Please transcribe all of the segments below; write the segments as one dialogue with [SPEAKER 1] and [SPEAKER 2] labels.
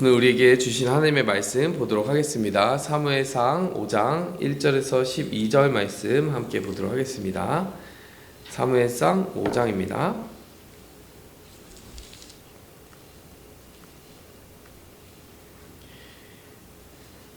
[SPEAKER 1] 오늘 우리에게 주신 하나님의 말씀 보도록 하겠습니다. 사무엘상 5장 1절에서 12절 말씀 함께 보도록 하겠습니다. 사무엘상 5장입니다.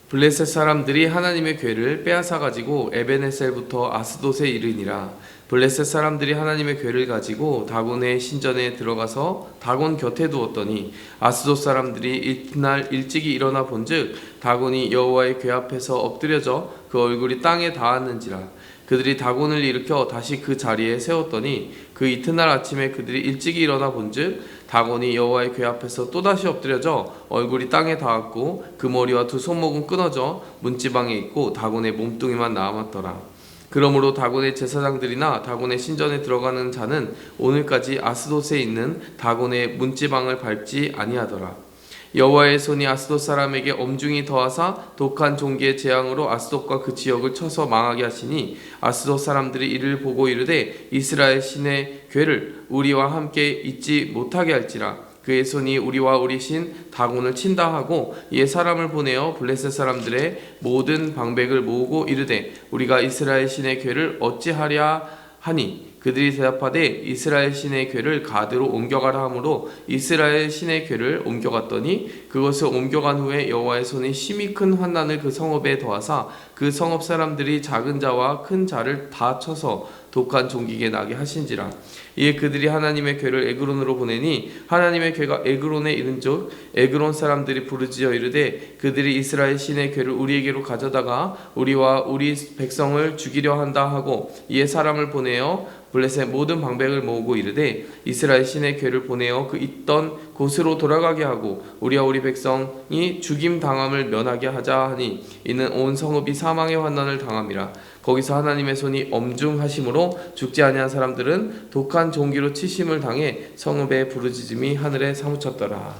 [SPEAKER 1] 블레셋 사람들이 하나님의 궤를 빼앗아 가지고 에벤에셀부터 아스돗에 이르니라. 블레셋 사람들이 하나님의 궤를 가지고 다곤의 신전에 들어가서 다곤 곁에 두었더니 아스돗 사람들이 이튿날 일찍이 일어나 본즉 다곤이 여호와의 궤 앞에서 엎드려져 그 얼굴이 땅에 닿았는지라. 그들이 다곤을 일으켜 다시 그 자리에 세웠더니 그 이튿날 아침에 그들이 일찍이 일어나 본즉 다곤이 여호와의 궤 앞에서 또다시 엎드려져 얼굴이 땅에 닿았고 그 머리와 두 손목은 끊어져 문지방에 있고 다곤의 몸뚱이만 남았더라. 그러므로 다곤의 제사장들이나 다곤의 신전에 들어가는 자는 오늘까지 아스돗에 있는 다곤의 문지방을 밟지 아니하더라. 여호와의 손이 아스돗 사람에게 엄중히 더하사 독한 종기의 재앙으로 아스돗과 그 지역을 쳐서 망하게 하시니 아스돗 사람들이 이를 보고 이르되 이스라엘 신의 궤를 우리와 함께 잊지 못하게 할지라. 그의 손이 우리와 우리 신 다곤을 친다 하고 이에 사람을 보내어 블레셋 사람들의 모든 방백을 모으고 이르되 우리가 이스라엘 신의 궤를 어찌하랴 하니 그들이 대답하되 이스라엘 신의 궤를 가드로 옮겨가라 하므로 이스라엘 신의 궤를 옮겨갔더니 그것을 옮겨간 후에 여호와의 손이 심히 큰 환난을 그 성읍에 더하사 그 성읍 사람들이 작은 자와 큰 자를 다 쳐서 독한 종기게 나게 하신지라. 이에 그들이 하나님의 궤를 에그론으로 보내니 하나님의 궤가 에그론에 이른즉 에그론 사람들이 부르짖어 이르되 그들이 이스라엘 신의 궤를 우리에게로 가져다가 우리와 우리 백성을 죽이려 한다 하고 이에 사람을 보내어 블레셋 모든 방백을 모으고 이르되 이스라엘 신의 궤를 보내어 그 있던 곳으로 돌아가게 하고 우리와 우리 백성이 죽임 당함을 면하게 하자 하니 이는 온 성읍이 사망의 환난을 당함이라. 거기서 하나님의 손이 엄중하심으로 죽지 아니한 사람들은 독한 종기로 치심을 당해 성읍의 부르짖음이 하늘에 사무쳤더라.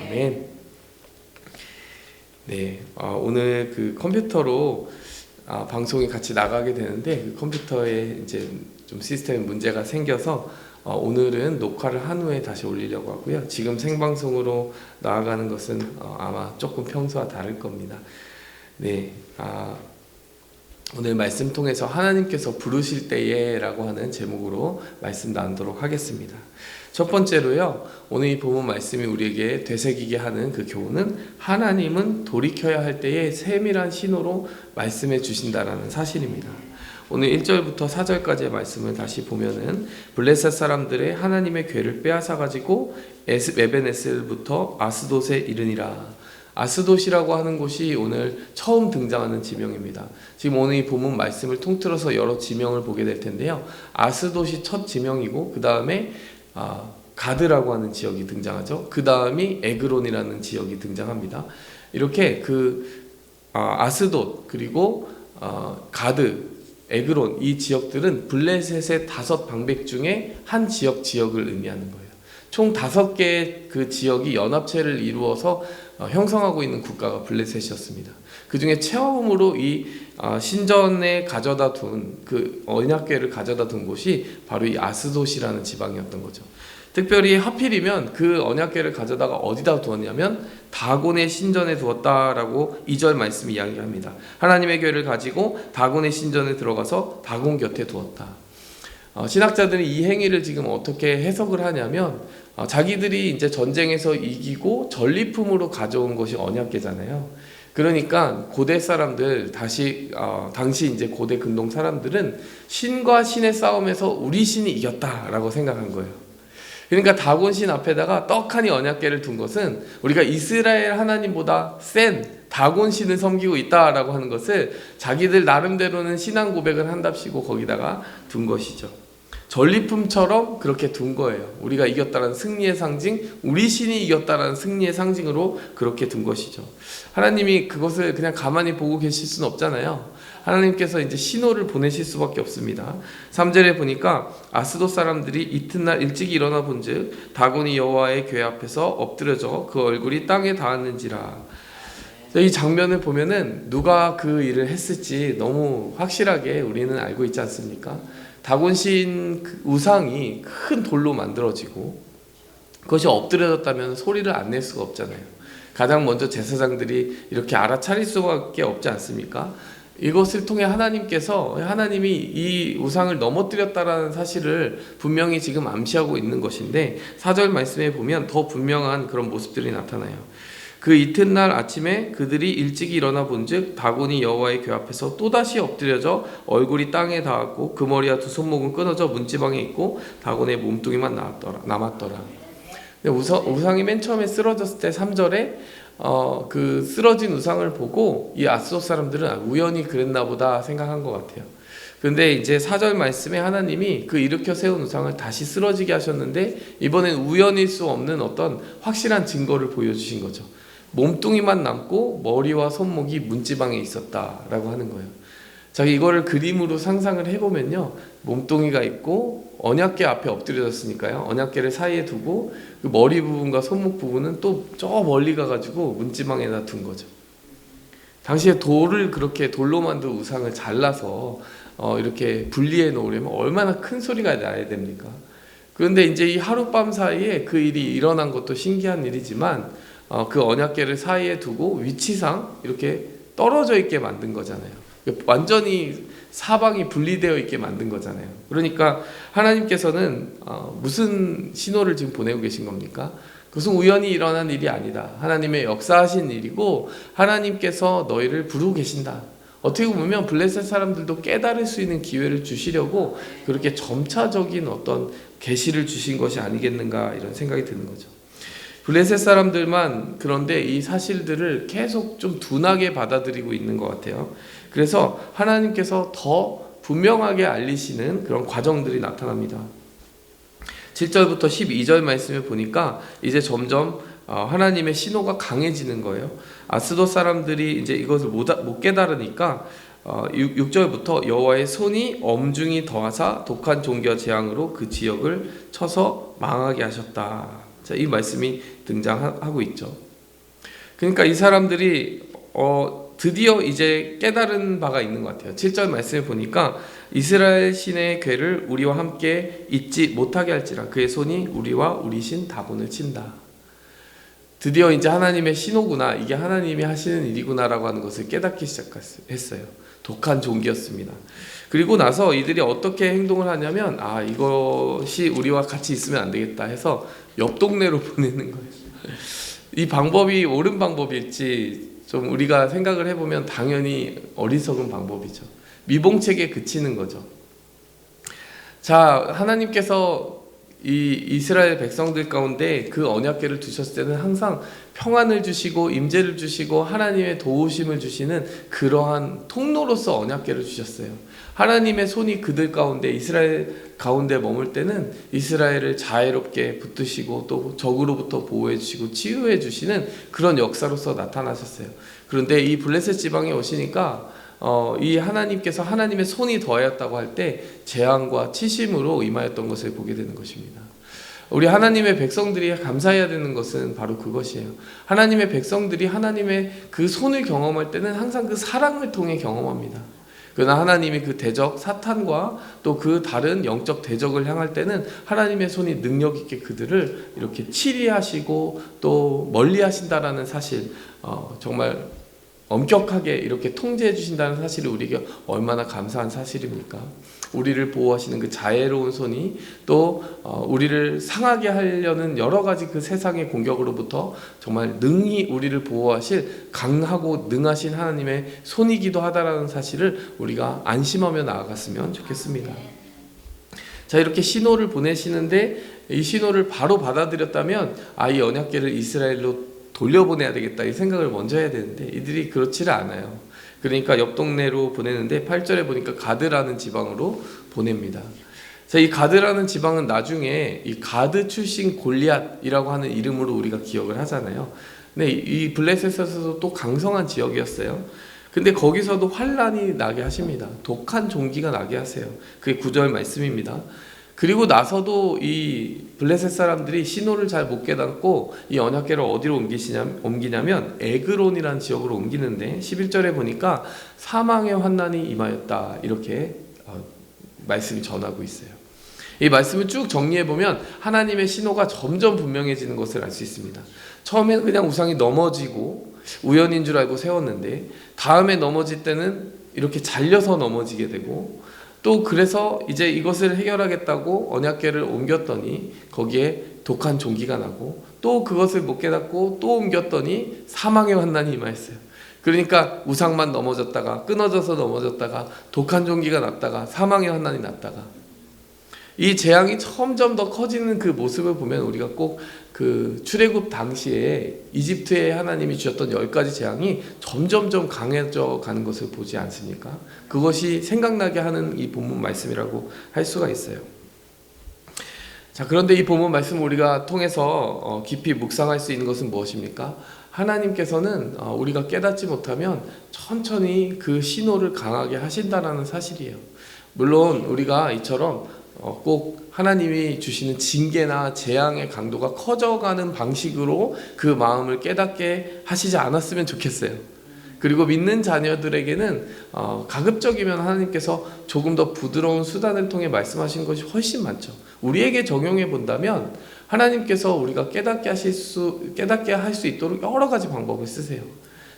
[SPEAKER 1] 아멘. 네, 오늘 그 컴퓨터로 방송이 같이 나가게 되는데 그 컴퓨터에 이제 좀 시스템 문제가 생겨서 오늘은 녹화를 한 후에 다시 올리려고 하고요. 지금 생방송으로 나아가는 것은 아마 조금 평소와 다를 겁니다. 네, 오늘 말씀 통해서 하나님께서 부르실 때에 라고 하는 제목으로 말씀 나누도록 하겠습니다. 첫 번째로요, 오늘 이 본문 말씀이 우리에게 되새기게 하는 그 교훈은 하나님은 돌이켜야 할 때에 세밀한 신호로 말씀해 주신다라는 사실입니다. 오늘 1절부터 4절까지의 말씀을 다시 보면은 블레셋 사람들의 하나님의 궤를 빼앗아 가지고 에벤에셀부터 아스돗에 이르니라. 아스돗이라고 하는 곳이 오늘 처음 등장하는 지명입니다. 지금 오늘 이 본문 말씀을 통틀어서 여러 지명을 보게 될 텐데요. 아스돗이 첫 지명이고 그 다음에 가드라고 하는 지역이 등장하죠. 그 다음이 에그론이라는 지역이 등장합니다. 이렇게 아스돗 그리고 가드, 에그론 이 지역들은 블레셋의 5 방백 중에 한 지역을 의미하는 거예요. 총 5개의 그 지역이 연합체를 이루어서 형성하고 있는 국가가 블레셋이었습니다. 그 중에 처음으로 이 신전에 가져다 둔 그 언약궤를 가져다 둔 곳이 바로 이 아스돗이라는 지방이었던 거죠. 특별히 하필이면 그 언약궤를 가져다가 어디다 두었냐면 다곤의 신전에 두었다라고 2절 말씀이 이야기합니다. 하나님의 궤를 가지고 다곤의 신전에 들어가서 다곤 곁에 두었다. 신학자들이 이 행위를 지금 어떻게 해석을 하냐면 자기들이 이제 전쟁에서 이기고 전리품으로 가져온 것이 언약궤잖아요. 그러니까 고대 사람들 당시 이제 고대 근동 사람들은 신과 신의 싸움에서 우리 신이 이겼다라고 생각한 거예요. 그러니까 다곤 신 앞에다가 떡하니 언약궤를 둔 것은 우리가 이스라엘 하나님보다 센 다곤 신을 섬기고 있다라고 하는 것을 자기들 나름대로는 신앙 고백을 한답시고 거기다가 둔 것이죠. 전리품처럼 그렇게 둔 거예요. 우리가 이겼다는 승리의 상징, 우리 신이 이겼다는 승리의 상징으로 그렇게 둔 것이죠. 하나님이 그것을 그냥 가만히 보고 계실 수는 없잖아요. 하나님께서 이제 신호를 보내실 수밖에 없습니다. 3절에 보니까 아스돗 사람들이 이튿날 일찍 일어나 본즉 다곤이 여호와의 궤 앞에서 엎드려져 그 얼굴이 땅에 닿았는지라. 이 장면을 보면은 누가 그 일을 했을지 너무 확실하게 우리는 알고 있지 않습니까? 다곤 신 우상이 큰 돌로 만들어지고 그것이 엎드려졌다면 소리를 안 낼 수가 없잖아요. 가장 먼저 제사장들이 이렇게 알아차릴 수밖에 없지 않습니까? 이것을 통해 하나님이 이 우상을 넘어뜨렸다라는 사실을 분명히 지금 암시하고 있는 것인데 4절 말씀에 보면 더 분명한 그런 모습들이 나타나요. 그 이튿날 아침에 그들이 일찍이 일어나 본즉 다곤이 여호와의 궤 앞에서 또다시 엎드려져 얼굴이 땅에 닿았고 그 머리와 두 손목은 끊어져 문지방에 있고 다곤의 몸뚱이만 남았더라. 우상이 맨 처음에 쓰러졌을 때 3절에 그 쓰러진 우상을 보고 이 앗솥 사람들은 우연히 그랬나 보다 생각한 것 같아요. 그런데 이제 4절 말씀에 하나님이 그 일으켜 세운 우상을 다시 쓰러지게 하셨는데 이번엔 우연일 수 없는 어떤 확실한 증거를 보여주신 거죠. 몸뚱이만 남고 머리와 손목이 문지방에 있었다라고 하는 거예요. 자, 이거를 그림으로 상상을 해보면요, 몸뚱이가 있고 언약궤 앞에 엎드려졌으니까요, 언약궤를 사이에 두고 그 머리 부분과 손목 부분은 또 저 멀리 가가지고 문지방에다 둔 거죠. 당시에 돌로 만든 우상을 잘라서 이렇게 분리해 놓으려면 얼마나 큰 소리가 나야 됩니까? 그런데 이제 이 하룻밤 사이에 그 일이 일어난 것도 신기한 일이지만 그 언약궤를 사이에 두고 위치상 이렇게 떨어져 있게 만든 거잖아요. 완전히 사방이 분리되어 있게 만든 거잖아요. 그러니까 하나님께서는 무슨 신호를 지금 보내고 계신 겁니까? 그것은 우연히 일어난 일이 아니다. 하나님의 역사하신 일이고 하나님께서 너희를 부르고 계신다. 어떻게 보면 블레셋 사람들도 깨달을 수 있는 기회를 주시려고 그렇게 점차적인 어떤 계시를 주신 것이 아니겠는가 이런 생각이 드는 거죠. 블레셋 사람들만 그런데 이 사실들을 계속 좀 둔하게 받아들이고 있는 것 같아요. 그래서 하나님께서 더 분명하게 알리시는 그런 과정들이 나타납니다. 7절부터 12절 말씀을 보니까 이제 점점 하나님의 신호가 강해지는 거예요. 아스돗 사람들이 이제 이것을 못 깨달으니까 6절부터 여호와의 손이 엄중히 더하사 독한 종기와 재앙으로 그 지역을 쳐서 망하게 하셨다. 자, 이 말씀이 등장하고 있죠. 그러니까 이 사람들이 드디어 이제 깨달은 바가 있는 것 같아요. 7절 말씀을 보니까 이스라엘 신의 궤를 우리와 함께 잊지 못하게 할지라 그의 손이 우리와 우리 신 다곤을 친다. 드디어 이제 하나님의 신호구나, 이게 하나님이 하시는 일이구나라고 하는 것을 깨닫기 시작했어요. 독한 종기였습니다. 그리고 나서 이들이 어떻게 행동을 하냐면 이것이 우리와 같이 있으면 안 되겠다 해서 옆 동네로 보내는 거예요. 이 방법이 옳은 방법일지 좀 우리가 생각을 해보면 당연히 어리석은 방법이죠. 미봉책에 그치는 거죠. 자, 하나님께서 이 이스라엘 백성들 가운데 그 언약궤를 두셨을 때는 항상 평안을 주시고 임재를 주시고 하나님의 도우심을 주시는 그러한 통로로서 언약궤를 주셨어요. 하나님의 손이 그들 가운데 이스라엘 가운데 머물 때는 이스라엘을 자애롭게 붙드시고 또 적으로부터 보호해 주시고 치유해 주시는 그런 역사로서 나타나셨어요. 그런데 이 블레셋 지방에 오시니까 이 하나님께서 하나님의 손이 더하였다고 할 때 재앙과 치심으로 임하였던 것을 보게 되는 것입니다. 우리 하나님의 백성들이 감사해야 되는 것은 바로 그것이에요. 하나님의 백성들이 하나님의 그 손을 경험할 때는 항상 그 사랑을 통해 경험합니다. 그러나 하나님이 그 대적 사탄과 또 그 다른 영적 대적을 향할 때는 하나님의 손이 능력 있게 그들을 이렇게 치리하시고 또 멀리 하신다라는 사실, 정말 엄격하게 이렇게 통제해 주신다는 사실이 우리에게 얼마나 감사한 사실입니까? 우리를 보호하시는 그 자애로운 손이 또 우리를 상하게 하려는 여러 가지 그 세상의 공격으로부터 정말 능히 우리를 보호하실 강하고 능하신 하나님의 손이기도 하다라는 사실을 우리가 안심하며 나아갔으면 좋겠습니다. 자, 이렇게 신호를 보내시는데 이 신호를 바로 받아들였다면 이 언약궤를 이스라엘로 돌려보내야 되겠다 이 생각을 먼저 해야 되는데 이들이 그렇지를 않아요. 그러니까 옆 동네로 보내는데 8절에 보니까 가드라는 지방으로 보냅니다. 자, 이 가드라는 지방은 나중에 이 가드 출신 골리앗이라고 하는 이름으로 우리가 기억을 하잖아요. 근데 이 블레셋에서도 또 강성한 지역이었어요. 근데 거기서도 환란이 나게 하십니다. 독한 종기가 나게 하세요. 그게 9절 말씀입니다. 그리고 나서도 이 블레셋 사람들이 신호를 잘 못 깨닫고 이 언약궤를 어디로 옮기냐면 에그론이라는 지역으로 옮기는데 11절에 보니까 사망의 환난이 임하였다 이렇게 말씀이 전하고 있어요. 이 말씀을 쭉 정리해 보면 하나님의 신호가 점점 분명해지는 것을 알 수 있습니다. 처음에는 그냥 우상이 넘어지고 우연인 줄 알고 세웠는데 다음에 넘어질 때는 이렇게 잘려서 넘어지게 되고, 또 그래서 이제 이것을 해결하겠다고 언약궤를 옮겼더니 거기에 독한 종기가 나고, 또 그것을 못 깨닫고 또 옮겼더니 사망의 환난이 임하였어요. 그러니까 우상만 넘어졌다가 끊어져서 넘어졌다가 독한 종기가 났다가 사망의 환난이 났다가, 이 재앙이 점점 더 커지는 그 모습을 보면 우리가 꼭 그 출애굽 당시에 이집트에 하나님이 주셨던 10가지 재앙이 점점점 강해져 가는 것을 보지 않습니까? 그것이 생각나게 하는 이 본문 말씀이라고 할 수가 있어요. 자, 그런데 이 본문 말씀 우리가 통해서 깊이 묵상할 수 있는 것은 무엇입니까? 하나님께서는 우리가 깨닫지 못하면 천천히 그 신호를 강하게 하신다라는 사실이에요. 물론 우리가 이처럼 꼭 하나님이 주시는 징계나 재앙의 강도가 커져가는 방식으로 그 마음을 깨닫게 하시지 않았으면 좋겠어요. 그리고 믿는 자녀들에게는 가급적이면 하나님께서 조금 더 부드러운 수단을 통해 말씀하신 것이 훨씬 많죠. 우리에게 적용해 본다면 하나님께서 우리가 깨닫게 할 수 있도록 여러 가지 방법을 쓰세요.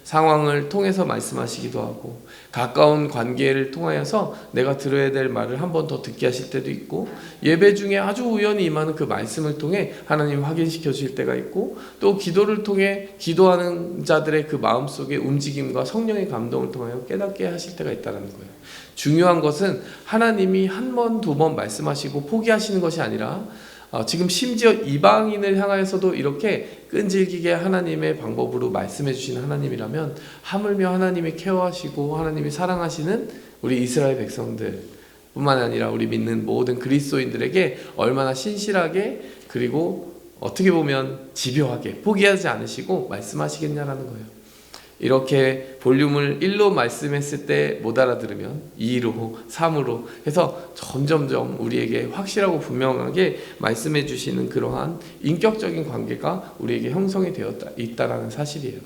[SPEAKER 1] 상황을 통해서 말씀하시기도 하고, 가까운 관계를 통하여서 내가 들어야 될 말을 한 번 더 듣게 하실 때도 있고, 예배 중에 아주 우연히 임하는 그 말씀을 통해 하나님 확인시켜 주실 때가 있고, 또 기도를 통해 기도하는 자들의 그 마음속의 움직임과 성령의 감동을 통하여 깨닫게 하실 때가 있다는 거예요. 중요한 것은 하나님이 한 번, 두 번 말씀하시고 포기하시는 것이 아니라 지금 심지어 이방인을 향하여서도 이렇게 끈질기게 하나님의 방법으로 말씀해 주시는 하나님이라면, 하물며 하나님이 케어하시고 하나님이 사랑하시는 우리 이스라엘 백성들 뿐만 아니라 우리 믿는 모든 그리스도인들에게 얼마나 신실하게, 그리고 어떻게 보면 집요하게 포기하지 않으시고 말씀하시겠냐라는 거예요. 이렇게 볼륨을 1로 말씀했을 때 못 알아들으면 2로, 3으로 해서 점점점 우리에게 확실하고 분명하게 말씀해 주시는 그러한 인격적인 관계가 우리에게 형성이 되어 있다는 사실이에요.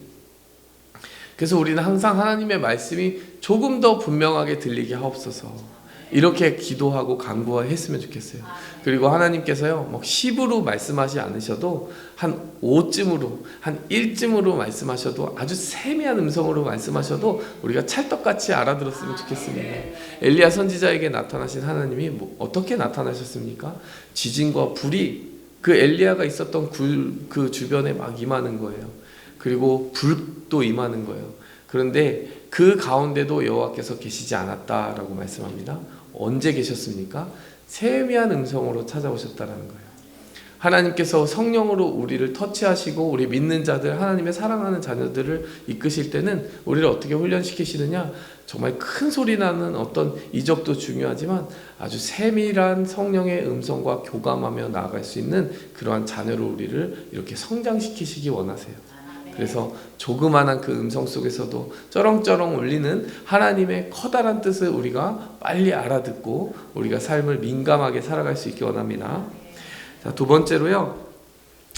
[SPEAKER 1] 그래서 우리는 항상 하나님의 말씀이 조금 더 분명하게 들리게 하옵소서, 이렇게 기도하고 간구했으면 좋겠어요. 그리고 하나님께서요, 막 10으로 말씀하지 않으셔도 한 5쯤으로, 한 1쯤으로 말씀하셔도, 아주 세미한 음성으로 말씀하셔도 우리가 찰떡같이 알아들었으면 좋겠습니다. 엘리야 선지자에게 나타나신 하나님이 어떻게 나타나셨습니까? 지진과 불이 그 엘리야가 있었던 그 주변에 막 임하는 거예요. 그리고 불도 임하는 거예요. 그런데 그 가운데도 여호와께서 계시지 않았다라고 말씀합니다. 언제 계셨습니까? 세미한 음성으로 찾아오셨다라는 거예요. 하나님께서 성령으로 우리를 터치하시고 우리 믿는 자들, 하나님의 사랑하는 자녀들을 이끄실 때는 우리를 어떻게 훈련시키시느냐? 정말 큰 소리 나는 어떤 이적도 중요하지만 아주 세밀한 성령의 음성과 교감하며 나아갈 수 있는 그러한 자녀로 우리를 이렇게 성장시키시기 원하세요. 그래서 조그만한 그 음성 속에서도 쩌렁쩌렁 울리는 하나님의 커다란 뜻을 우리가 빨리 알아듣고 우리가 삶을 민감하게 살아갈 수 있기 원합니다. 자, 두 번째로요,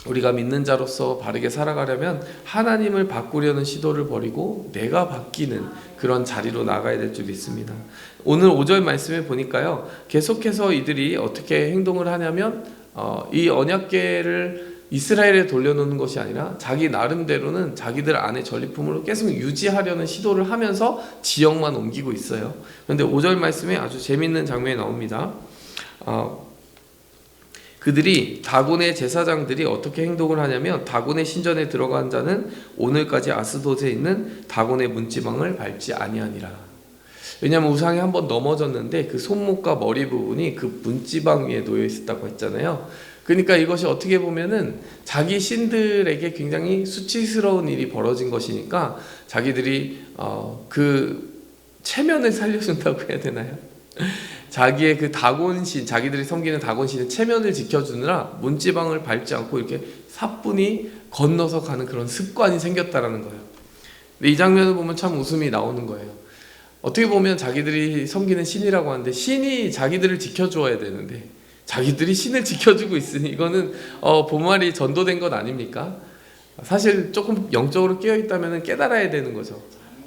[SPEAKER 1] 우리가 믿는 자로서 바르게 살아가려면 하나님을 바꾸려는 시도를 버리고 내가 바뀌는 그런 자리로 나가야 될 줄 믿습니다. 오늘 5절 말씀에 보니까요, 계속해서 이들이 어떻게 행동을 하냐면 이 언약궤를 이스라엘에 돌려놓는 것이 아니라 자기 나름대로는 자기들 안에 전리품으로 계속 유지하려는 시도를 하면서 지역만 옮기고 있어요. 그런데 5절 말씀에 아주 재밌는 장면이 나옵니다. 그들이 다곤의 제사장들이 어떻게 행동을 하냐면, 다곤의 신전에 들어간 자는 오늘까지 아스돗에 있는 다곤의 문지방을 밟지 아니하니라. 왜냐하면 우상이 한번 넘어졌는데 그 손목과 머리 부분이 그 문지방 위에 놓여 있었다고 했잖아요. 그러니까 이것이 어떻게 보면은 자기 신들에게 굉장히 수치스러운 일이 벌어진 것이니까 자기들이 그 체면을 살려준다고 해야 되나요? 자기의 그 다곤신, 자기들이 섬기는 다곤신의 체면을 지켜주느라 문지방을 밟지 않고 이렇게 사뿐히 건너서 가는 그런 습관이 생겼다라는 거예요. 근데 이 장면을 보면 참 웃음이 나오는 거예요. 어떻게 보면 자기들이 섬기는 신이라고 하는데 신이 자기들을 지켜주어야 되는데 자기들이 신을 지켜주고 있으니 이거는 본말이 전도된 것 아닙니까? 사실 조금 영적으로 깨어있다면 깨달아야 되는 거죠.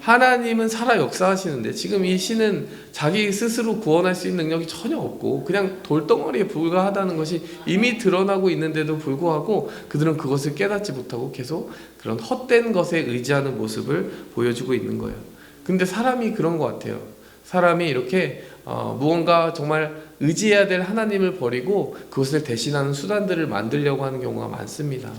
[SPEAKER 1] 하나님은 살아 역사하시는데 지금 이 신은 자기 스스로 구원할 수 있는 능력이 전혀 없고 그냥 돌덩어리에 불과하다는 것이 이미 드러나고 있는데도 불구하고 그들은 그것을 깨닫지 못하고 계속 그런 헛된 것에 의지하는 모습을 보여주고 있는 거예요. 근데 사람이 그런 것 같아요. 사람이 이렇게 무언가 정말 의지해야 될 하나님을 버리고 그것을 대신하는 수단들을 만들려고 하는 경우가 많습니다.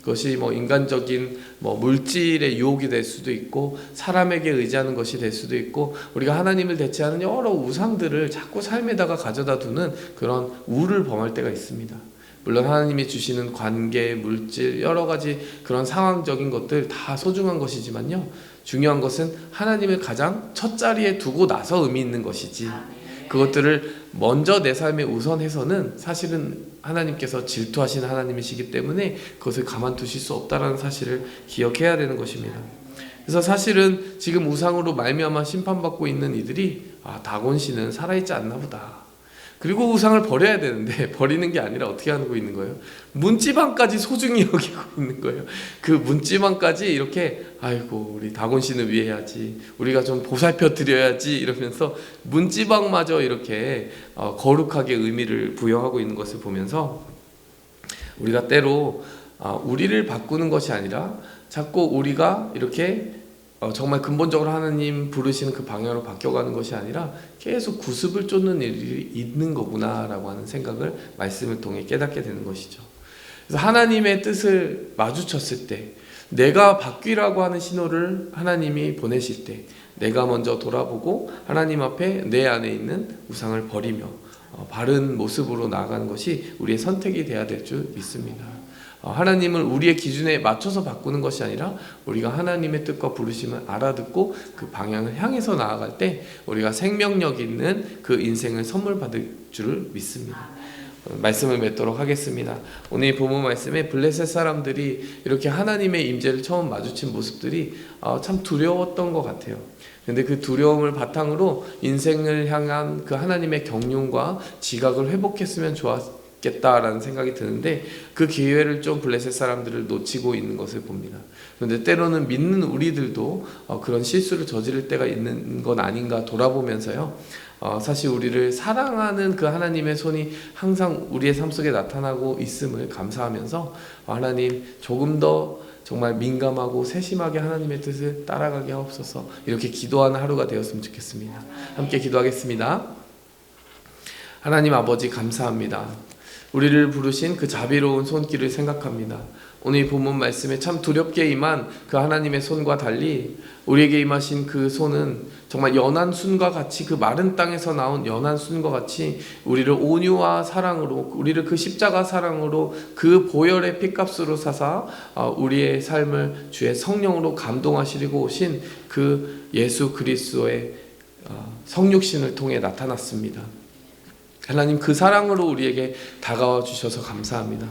[SPEAKER 1] 그것이 인간적인 물질의 유혹이 될 수도 있고 사람에게 의지하는 것이 될 수도 있고 우리가 하나님을 대체하는 여러 우상들을 자꾸 삶에다가 가져다 두는 그런 우를 범할 때가 있습니다. 물론 하나님이 주시는 관계, 물질, 여러 가지 그런 상황적인 것들 다 소중한 것이지만요, 중요한 것은 하나님을 가장 첫 자리에 두고 나서 의미 있는 것이지 그것들을 먼저 내 삶에 우선해서는 사실은 하나님께서 질투하시는 하나님이시기 때문에 그것을 가만두실 수 없다는 사실을 기억해야 되는 것입니다. 그래서 사실은 지금 우상으로 말미암아 심판받고 있는 이들이 다곤씨는 살아있지 않나 보다. 그리고 우상을 버려야 되는데 버리는 게 아니라 어떻게 하고 있는 거예요? 문지방까지 소중히 여기고 있는 거예요. 그 문지방까지 이렇게 아이고 우리 다곤씨는 위해야지, 우리가 좀 보살펴 드려야지 이러면서 문지방마저 이렇게 거룩하게 의미를 부여하고 있는 것을 보면서 우리가 때로 우리를 바꾸는 것이 아니라 자꾸 우리가 이렇게 정말 근본적으로 하나님 부르시는 그 방향으로 바뀌어가는 것이 아니라 계속 구습을 쫓는 일이 있는 거구나라고 하는 생각을 말씀을 통해 깨닫게 되는 것이죠. 그래서 하나님의 뜻을 마주쳤을 때 내가 바뀌라고 하는 신호를 하나님이 보내실 때 내가 먼저 돌아보고 하나님 앞에 내 안에 있는 우상을 버리며 바른 모습으로 나아가는 것이 우리의 선택이 되어야 될 줄 믿습니다. 하나님을 우리의 기준에 맞춰서 바꾸는 것이 아니라 우리가 하나님의 뜻과 부르심을 알아듣고 그 방향을 향해서 나아갈 때 우리가 생명력 있는 그 인생을 선물 받을 줄을 믿습니다. 말씀을 맺도록 하겠습니다. 오늘 이 본문 말씀에 블레셋 사람들이 이렇게 하나님의 임재를 처음 마주친 모습들이 참 두려웠던 것 같아요. 근데 그 두려움을 바탕으로 인생을 향한 그 하나님의 경륜과 지각을 회복했으면 좋았겠다라는 생각이 드는데 그 기회를 좀 블레셋 사람들을 놓치고 있는 것을 봅니다. 그런데 때로는 믿는 우리들도 그런 실수를 저지를 때가 있는 건 아닌가 돌아보면서요, 사실 우리를 사랑하는 그 하나님의 손이 항상 우리의 삶 속에 나타나고 있음을 감사하면서 하나님 조금 더 정말 민감하고 세심하게 하나님의 뜻을 따라가게 하옵소서, 이렇게 기도하는 하루가 되었으면 좋겠습니다. 함께 기도하겠습니다. 하나님 아버지 감사합니다. 우리를 부르신 그 자비로운 손길을 생각합니다. 오늘 이 본문 말씀에 참 두렵게 임한 그 하나님의 손과 달리 우리에게 임하신 그 손은 정말 연한 순과 같이, 그 마른 땅에서 나온 연한 순과 같이 우리를 온유와 사랑으로, 우리를 그 십자가 사랑으로, 그 보혈의 피값으로 사사 우리의 삶을 주의 성령으로 감동하시려고 오신 그 예수 그리스도의 성육신을 통해 나타났습니다. 하나님 그 사랑으로 우리에게 다가와 주셔서 감사합니다.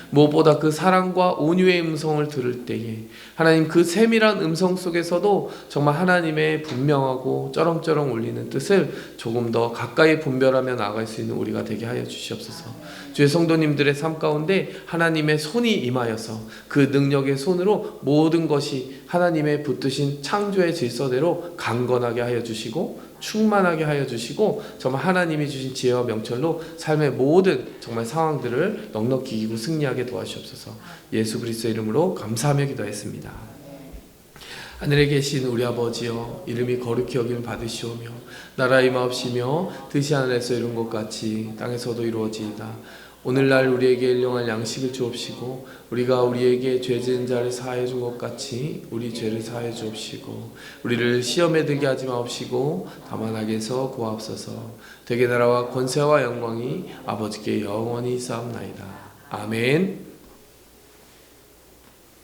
[SPEAKER 1] 무엇보다 그 사랑과 온유의 음성을 들을 때에 하나님 그 세밀한 음성 속에서도 정말 하나님의 분명하고 쩌렁쩌렁 울리는 뜻을 조금 더 가까이 분별하며 나아갈 수 있는 우리가 되게 하여 주시옵소서. 주의 성도님들의 삶 가운데 하나님의 손이 임하여서 그 능력의 손으로 모든 것이 하나님의 붙드신 창조의 질서대로 강건하게 하여 주시고 충만하게 하여 주시고 정말 하나님이 주신 지혜와 명철로 삶의 모든 정말 상황들을 넉넉히 이기고 승리하게 도와주시옵소서. 예수 그리스도의 이름으로 감사하며 기도했습니다. 하늘에 계신 우리 아버지여, 이름이 거룩히 여김을 받으시오며 나라의 임하옵시며 뜻이 하늘에서 이룬 것 같이 땅에서도 이루어지이다. 오늘날 우리에게 일용할 양식을 주옵시고 우리가 우리에게 죄 지은 자를 사하여 준 것 같이 우리 죄를 사하여 주옵시고 우리를 시험에 들게 하지 마옵시고 다만 악에서 구하옵소서. 대개 나라와 권세와 영광이 아버지께 영원히 있사옵나이다. 아멘.